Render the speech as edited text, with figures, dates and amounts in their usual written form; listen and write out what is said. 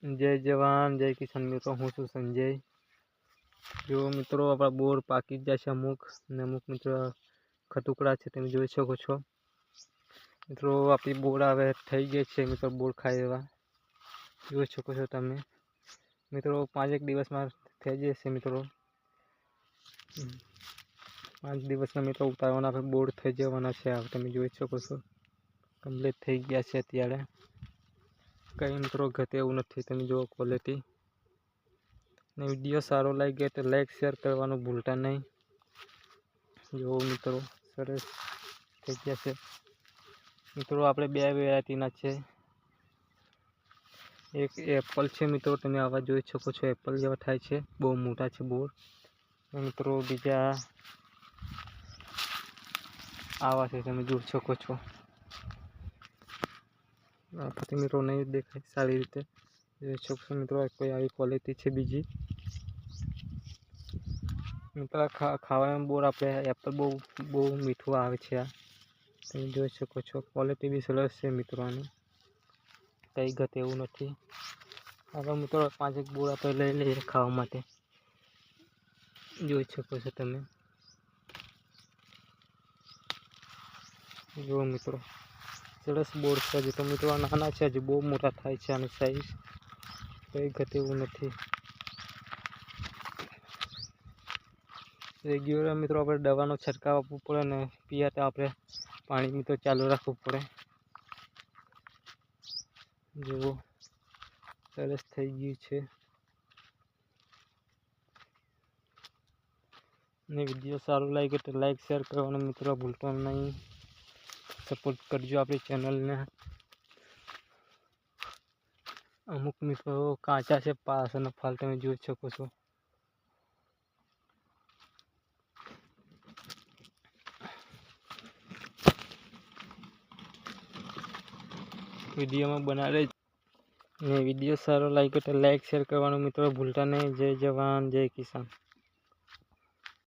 जय जवान जय किसान मित्रों, हूँ छूं संजय। जो मित्रों अपना बोर पाकी जाए अमुक ने अमुक मित्रों खतुकड़ा है तमे जोई शको छो। मित्रों आपणी बोर हवे थई गई छे मित्रों, बोर खाई देवा जोई शको छो तमे। मित्रों 5 दिवस में थई जशे मित्रों, 5 दिवस में मित्रों उतारवाना बोर थई जवाना छे। तमे जोई शको छो कम्प्लीट थई गया छे। अत्यारे कई मित्रों घटे एवुं नथी। तमे जो क्वॉलिटी ने विडियो सारो लागे तो लाइक शेर करवानुं भूलता नहीं। जो मित्रों सरस थई गया छे। मित्रों आपणे बे वेरायटीना छे। एक एप्पल छे मित्रों, तमे आवा जोई शको छो। एप्पल जेवा थाय छे, बहु मोटा छे बोर। मित्रों बीजा आवा छे, तमे जोई शको छो। आपणे मित्रों नहीं देखाय सारी रीते जोई शको छो। मित्रों कोई आई क्वॉलिटी छे बीजी। मित्रों खावा में बोर आपणे एप्पल बहु मीठुं आवे छे। आ तमे जोई शको छो। क्वॉलिटी भी सरस छे मित्रों, आनी कई घटे एवुं नथी। आवा मित्रों 5 बोर आपणे लई लईए खावा माटे। जोई शको छो तमे। जो मित्रों सरस बोर छे। हजू तो मित्रों नाना छे, हजू बहु मोटा थाय छे। आनी साइज कई घटे एवुं नथी। रेग्युलर मित्रों आपणे दवानो छटकाव आपवो पड़े ने पियाता आपणे पाणी मित्रों चालू राखवुं पड़े। जो सरस थई गयुं छे ने विडियो सारो लागे तो लाइक शेर करवानुं मित्रों भूलता नहीं। सपोर्ट करजो आपणी चेनल ने। अमुक मित्रों काचा छे, पाछळना फाल तमे जोई शको छो। विडियो में बना रहे ने विडियो सारो लागे तो लाइक शेर करवानुं मित्रों भूलता नहीं। जय जवान जय किसान।